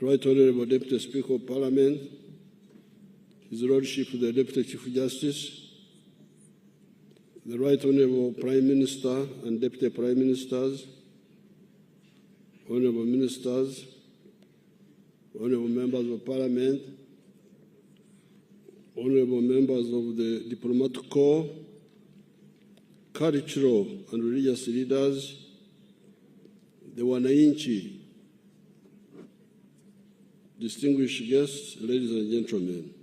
Right Honorable Deputy Speaker of Parliament, His Lordship the Deputy Chief Justice, the Right Honorable Prime Minister and Deputy Prime Ministers, Honorable Ministers, Honorable Members of Parliament, Honorable Members of the Diplomatic Corps, cultural and religious leaders, the Wananchi, distinguished guests, ladies and gentlemen.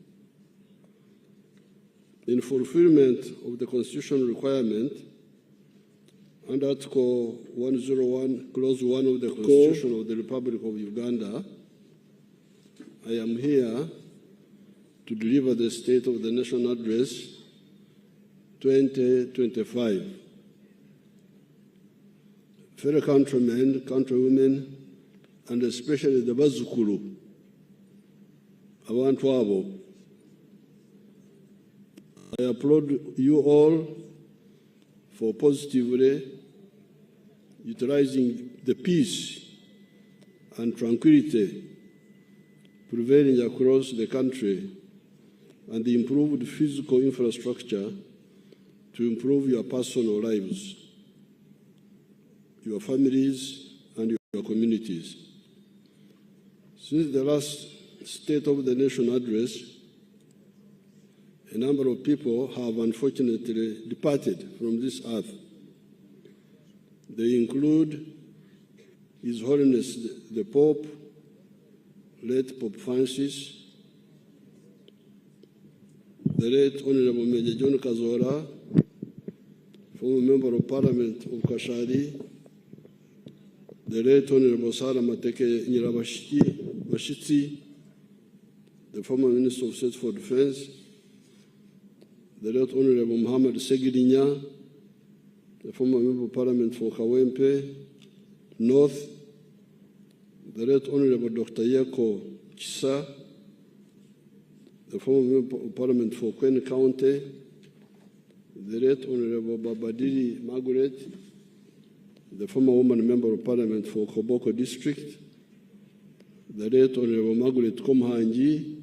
In fulfillment of the constitutional requirement under Article 101, Clause 1 of the Constitution of the Republic of Uganda, I am here to deliver the State of the Nation Address 2025. Fellow countrymen, countrywomen, and especially the Bazukulu, abantu abo, I applaud you all for positively utilizing the peace and tranquility prevailing across the country and the improved physical infrastructure to improve your personal lives, your families, and your communities. Since the last State of the Nation address, a number of people have unfortunately departed from this earth. They include His Holiness the Pope, late Pope Francis, the late Honorable Major John Kazora, former Member of Parliament of Kashari, the late Honorable Sarah Mateke Nyirabashitsi, the former Minister of State for Defense, the late Honorable Muhammad Segirinya, the former Member of Parliament for Kawempe North, the late Honorable Dr. Yeko Chisa, the former Member of Parliament for Queen County, the late Honorable Babadiri Margaret, the former woman Member of Parliament for Koboko District, the late Honorable Margaret Komhanji,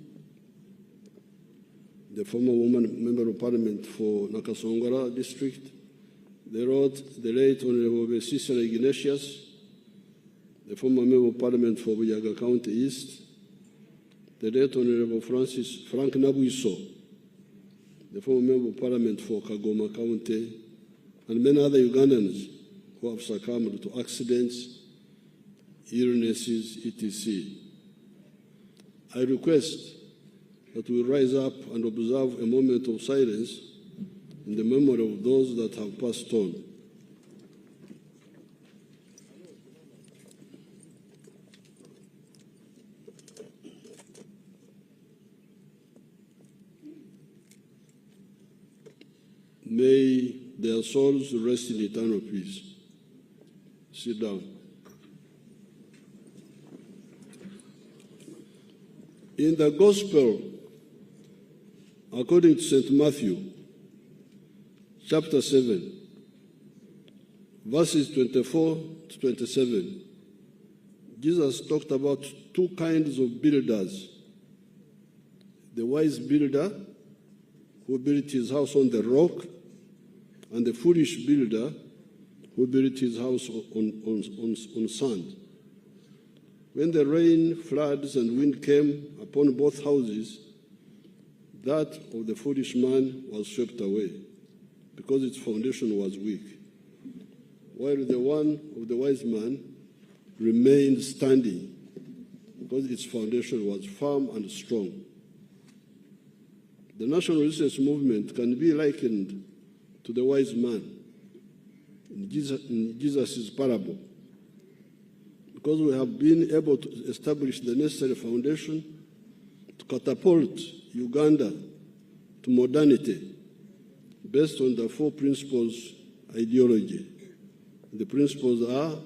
the former woman Member of Parliament for Nakasongora District, the late Honorable Cicero Ignatius, the former Member of Parliament for Bujaga County East, the late Honorable Frank Nabuiso, the former Member of Parliament for Kagoma County, and many other Ugandans who have succumbed to accidents, illnesses, etc. I request that we rise up and observe a moment of silence in the memory of those that have passed on. May their souls rest in eternal peace. Sit down. In the Gospel, according to St. Matthew, chapter 7, verses 24 to 27, Jesus talked about two kinds of builders. The wise builder, who built his house on the rock, and the foolish builder, who built his house on sand. When the rain, floods, and wind came upon both houses, that of the foolish man was swept away, because its foundation was weak, while the one of the wise man remained standing, because its foundation was firm and strong. The national resistance movement can be likened to the wise man in Jesus' parable, because we have been able to establish the necessary foundation to catapult Uganda to modernity based on the four principles ideology. The principles are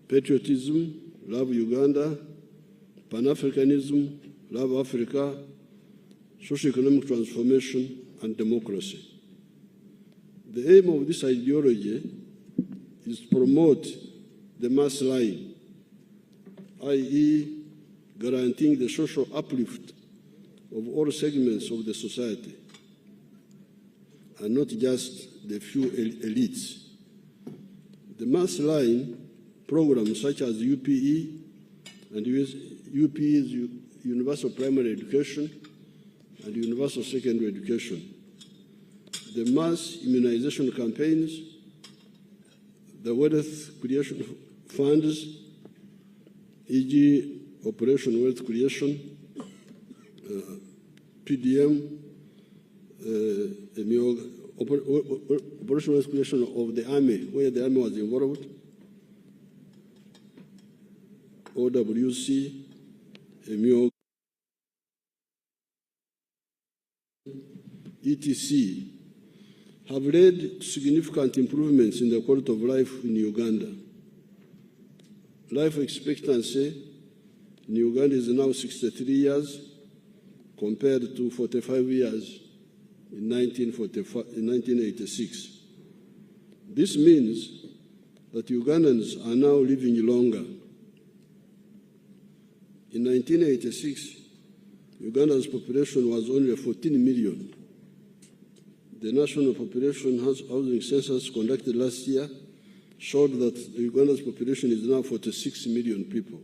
patriotism, love Uganda; Pan-Africanism, love Africa; socio-economic transformation, and democracy. The aim of this ideology is to promote the mass line, i.e., guaranteeing the social uplift of all segments of the society, and not just the few elites. The mass line programs such as UPE and UPE's Universal Primary Education and Universal Secondary Education, the mass immunization campaigns, the wealth creation funds, e.g. Operation Wealth Creation, PDM, Operation Wealth Creation of the Army, where the Army was involved, OWC, etc., have led to significant improvements in the quality of life in Uganda. Life expectancy in Uganda is now 63 years compared to 45 years in 1986. This means that Ugandans are now living longer. In 1986, Uganda's population was only 14 million. The national population housing census conducted last year showed that Uganda's population is now 46 million people.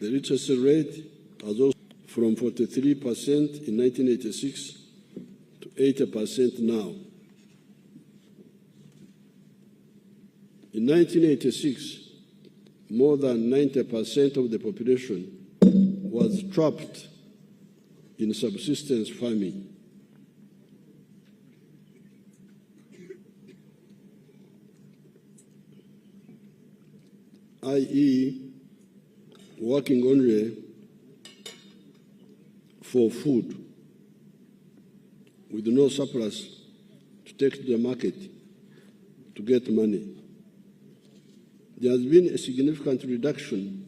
The literacy rate has also from 43% in 1986 to 80% now. In 1986, more than 90% of the population was trapped in subsistence farming. i.e., working only for food with no surplus to take to the market to get money. There has been a significant reduction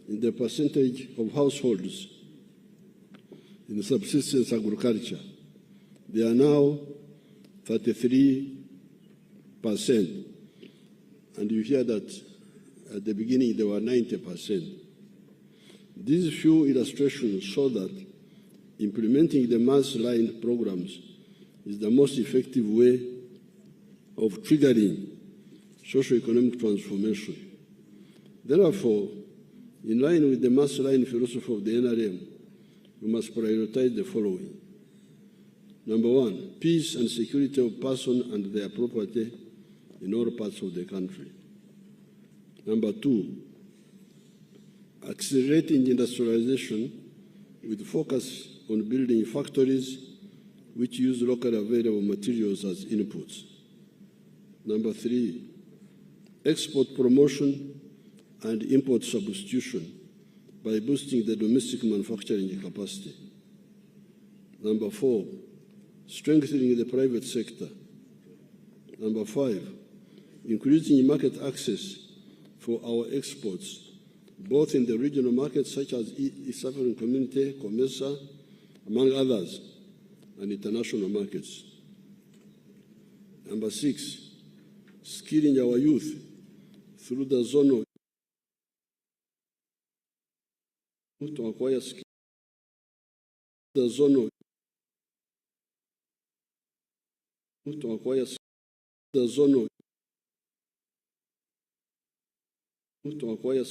in the percentage of households in subsistence agriculture. They are now 33%, and you hear that at the beginning they were 90%. These few illustrations show that implementing the mass line programs is the most effective way of triggering socio-economic transformation. Therefore, in line with the mass line philosophy of the NRM, we must prioritize the following. Number one, peace and security of persons and their property in all parts of the country. Number two, accelerating industrialization with focus on building factories which use locally available materials as inputs. Number three, export promotion and import substitution by boosting the domestic manufacturing capacity. Number four, strengthening the private sector. Number five, increasing market access for our exports, both in the regional markets such as East African Community, COMESA, among others, and international markets. Number six, skilling our youth through the zone to acquire skills. The zone to acquire the zone to acquire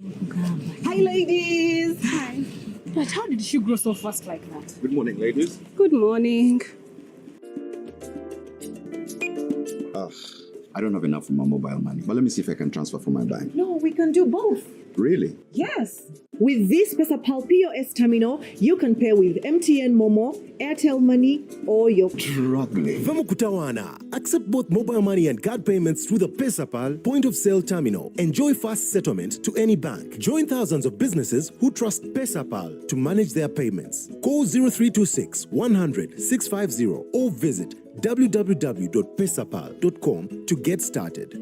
Hi, ladies. Hi. But how did she grow so fast like that? Good morning, ladies. Good morning. I don't have enough for my mobile money, but let me see if I can transfer from my bank. No, we can do both. Really? Yes. With this PesaPal POS terminal, you can pay with MTN Momo, Airtel Money, or your... Struggling. Vamos Kutawana. Accept both mobile money and card payments through the PesaPal point of sale terminal. Enjoy fast settlement to any bank. Join thousands of businesses who trust PesaPal to manage their payments. Call 0326 100 650 or visit www.pesapal.com to get started.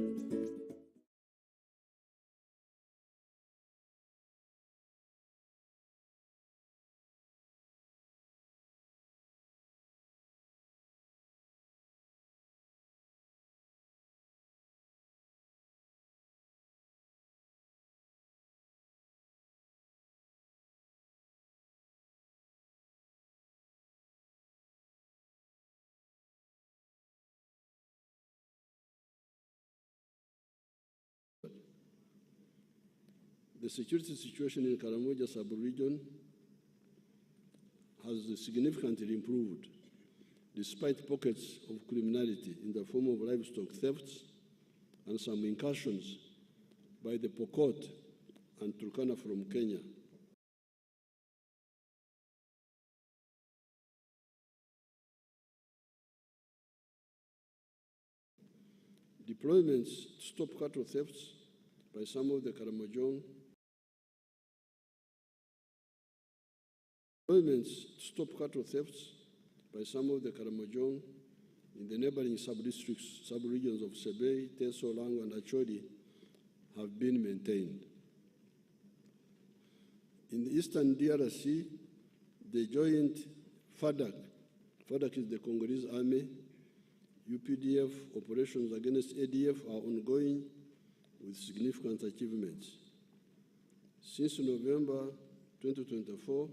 The security situation in Karamoja sub-region has significantly improved, despite pockets of criminality in the form of livestock thefts and some incursions by the Pokot and Turkana from Kenya. Deployments to stop cattle thefts by some of the Karamojong. Deployments to stop cattle thefts by some of the Karamojong in the neighboring sub-districts, sub-regions of Sebei, Teso, Lango, and Acholi have been maintained. In the eastern DRC, the joint FADC is the Congolese army, UPDF operations against ADF are ongoing with significant achievements. Since November 2024,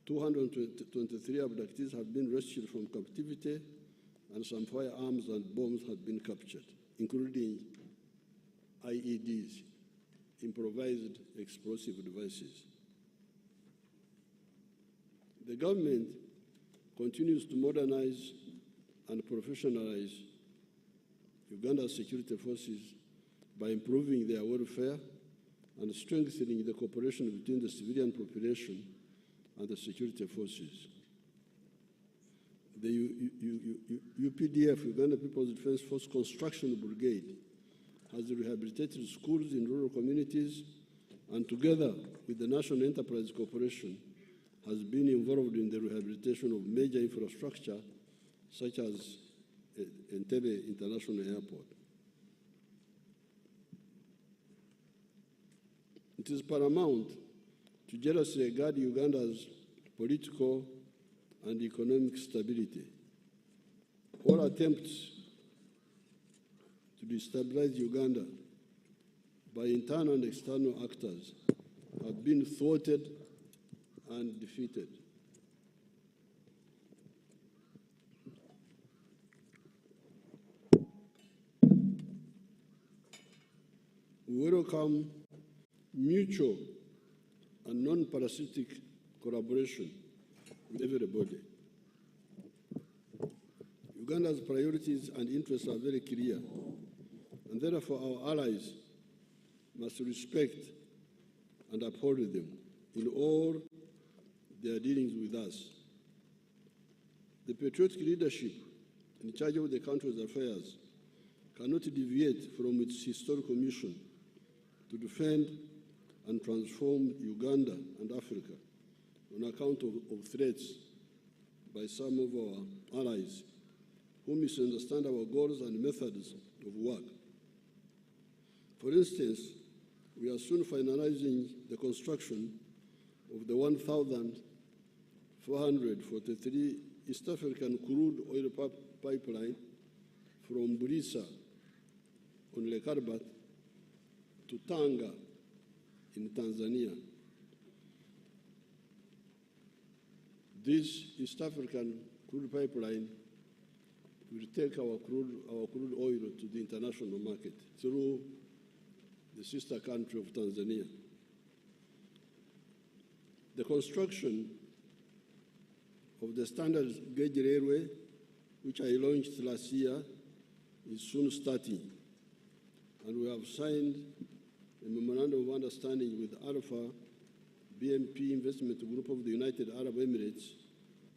223 abductees have been rescued from captivity and some firearms and bombs have been captured, including IEDs, improvised explosive devices. The government continues to modernize and professionalize Uganda's security forces by improving their welfare and strengthening the cooperation between the civilian population and the security forces. The UPDF, Uganda People's Defense Force Construction Brigade, has rehabilitated schools in rural communities and together with the National Enterprise Corporation has been involved in the rehabilitation of major infrastructure such as Entebbe International Airport. It is paramount to jealously regard Uganda's political and economic stability. All attempts to destabilize Uganda by internal and external actors have been thwarted and defeated. We welcome mutual and non-parasitic collaboration with everybody. Uganda's priorities and interests are very clear, and therefore our allies must respect and uphold them in all their dealings with us. The patriotic leadership in charge of the country's affairs cannot deviate from its historical mission to defend and transform Uganda and Africa on account of threats by some of our allies who misunderstand our goals and methods of work. For instance, we are soon finalizing the construction of the 1,443 East African crude oil pipeline from Bulisa on Lake Albert to Tanga in Tanzania. This East African crude pipeline will take our crude oil to the international market through the sister country of Tanzania. The construction of the standard gauge railway, which I launched last year, is soon starting, and we have signed a memorandum of understanding with Alpha BMP Investment Group of the United Arab Emirates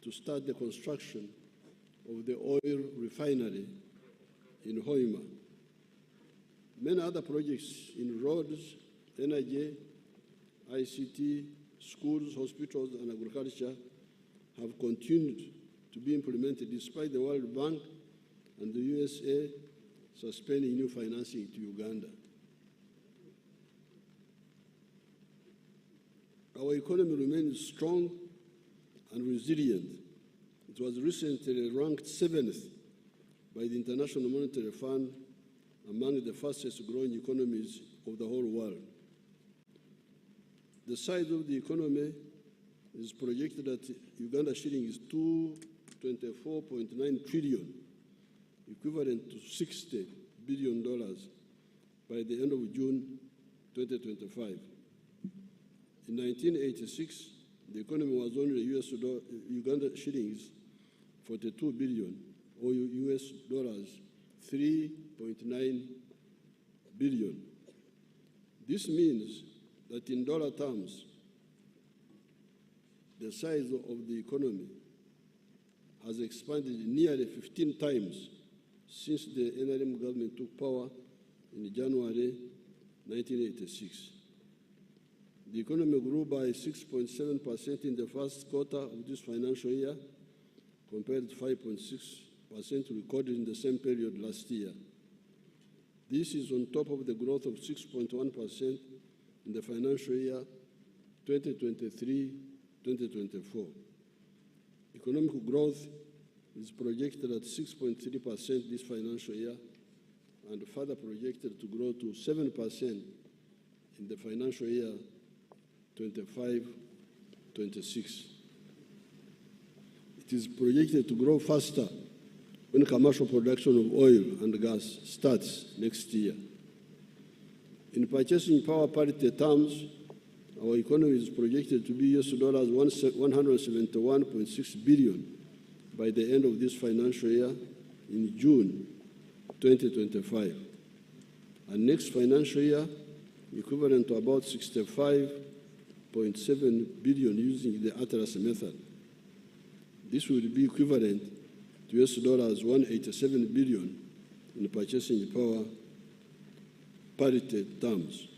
to start the construction of the oil refinery in Hoima. Many other projects in roads, energy, ICT, schools, hospitals, and agriculture have continued to be implemented despite the World Bank and the USA suspending new financing to Uganda. Our economy remains strong and resilient. It was recently ranked 7th by the International Monetary Fund among the fastest growing economies of the whole world. The size of the economy is projected at Uganda shillings $224.9 trillion, equivalent to $60 billion by the end of June 2025. In 1986, the economy was only Uganda shillings 42 billion, or US dollars 3.9 billion. This means that in dollar terms, the size of the economy has expanded nearly 15 times since the NRM government took power in January 1986. The economy grew by 6.7% in the first quarter of this financial year, compared to 5.6% recorded in the same period last year. This is on top of the growth of 6.1% in the financial year 2023-2024. Economic growth is projected at 6.3% this financial year and further projected to grow to 7% in the financial year 25-26. It is projected to grow faster when commercial production of oil and gas starts next year. In purchasing power parity terms, our economy is projected to be US dollars $171.6 billion by the end of this financial year in June 2025. And next financial year, equivalent to about 65.7 billion using the Atlas method. This will be equivalent to US dollars $187 billion in purchasing power parity terms.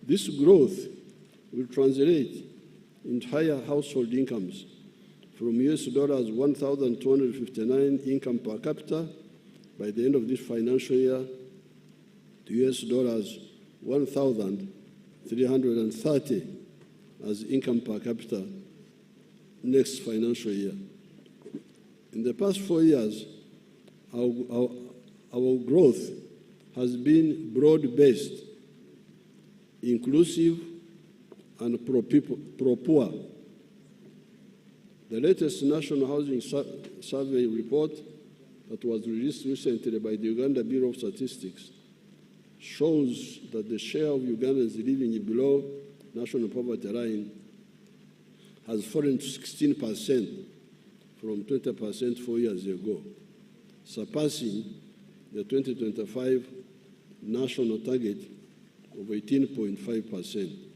This growth will translate into higher household incomes from US dollars $1,259 income per capita by the end of this financial year to US dollars $1,330 as income per capita next financial year. In the past 4 years, our growth has been broad-based, inclusive, and pro-poor. The latest National Housing Survey report that was released recently by the Uganda Bureau of Statistics shows that the share of Ugandans living below national poverty line has fallen to 16% from 20% 4 years ago, surpassing the 2025 national target of 18.5%.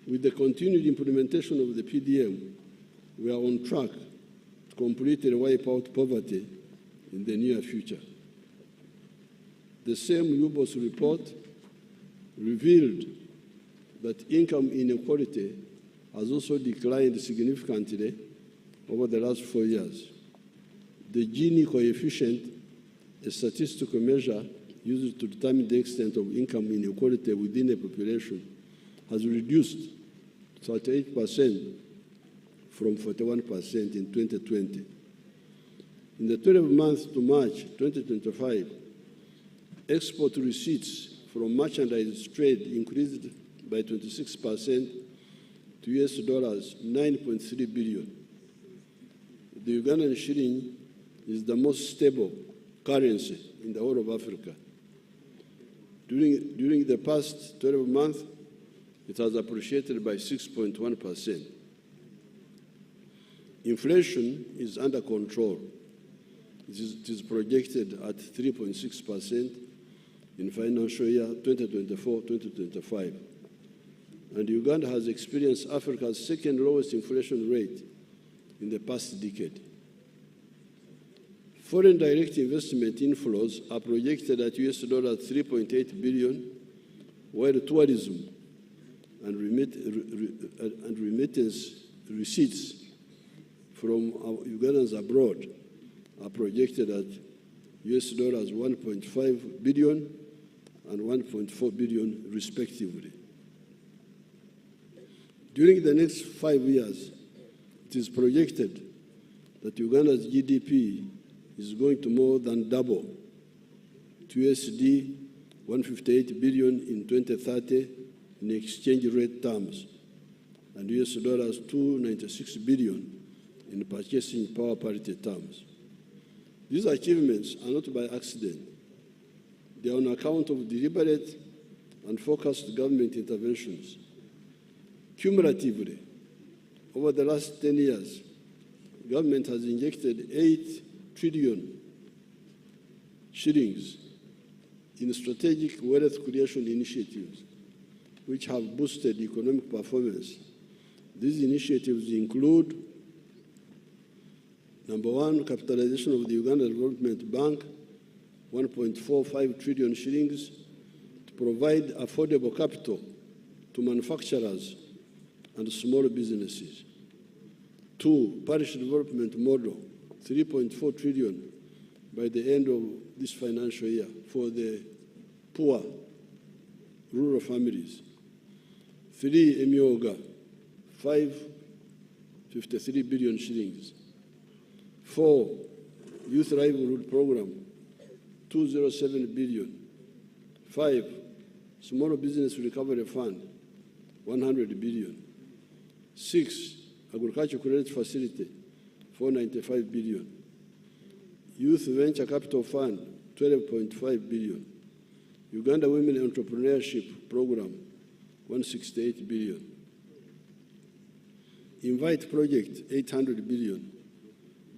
With the continued implementation of the PDM, we are on track to completely wipe out poverty in the near future. The same UBOS report revealed that income inequality has also declined significantly over the last 4 years. The Gini coefficient, a statistical measure used to determine the extent of income inequality within a population, has reduced 38% from 41% in 2020. In the 12 months to March 2025, export receipts from merchandise trade increased by 26% to US dollars 9.3 billion. The Ugandan shilling is the most stable currency in the whole of Africa. During the past 12 months, it has appreciated by 6.1%. Inflation is under control. It is projected at 3.6% in financial year 2024-2025. And Uganda has experienced Africa's second lowest inflation rate in the past decade. Foreign direct investment inflows are projected at $3.8 billion, while tourism and remittance receipts from Ugandans abroad are projected at $1.5 billion and $1.4 billion, respectively. During the next 5 years, it is projected that Uganda's GDP is going to more than double to $158 billion in 2030 in exchange rate terms and $296 billion in purchasing power parity terms. These achievements are not by accident. They are on account of deliberate and focused government interventions. Cumulatively, over the last 10 years, government has injected 8 trillion shillings in strategic wealth creation initiatives, which have boosted economic performance. These initiatives include: number one, capitalization of the Uganda Development Bank, 1.45 trillion shillings, to provide affordable capital to manufacturers and small businesses. Two, parish development model, 3.4 trillion by the end of this financial year for the poor rural families. Three, Emioga, 553 billion shillings. Four, youth livelihood program, 207 billion. Five, small business recovery fund, 100 billion. Six, agricultural credit facility, 495 billion. Youth venture capital fund, 12.5 billion. Uganda Women Entrepreneurship Program, 168 billion. Invite project, 800 billion.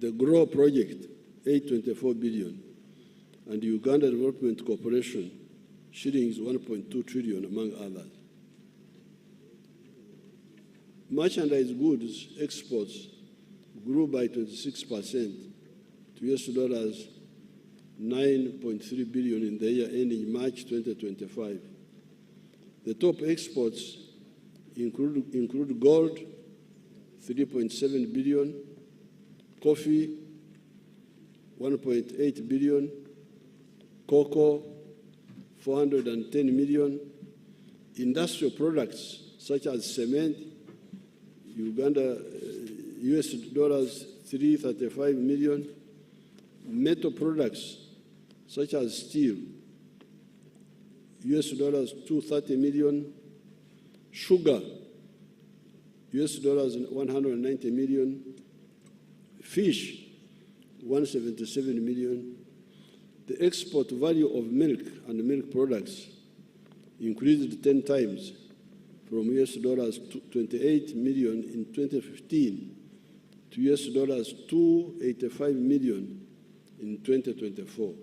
The GROW project, 824 billion. And the Uganda Development Corporation, shillings 1.2 trillion, among others. Merchandise goods exports grew by 26% to $9.3 billion in the year ending March 2025. The top exports include gold, 3.7 billion, coffee, 1.8 billion, cocoa, 410 million, industrial products such as cement, Uganda, $335 million, metal products such as steel, $230 million, sugar, $190 million, fish, $177 million. The export value of milk and milk products increased 10 times from $28 million in 2015 to $285 million in 2024.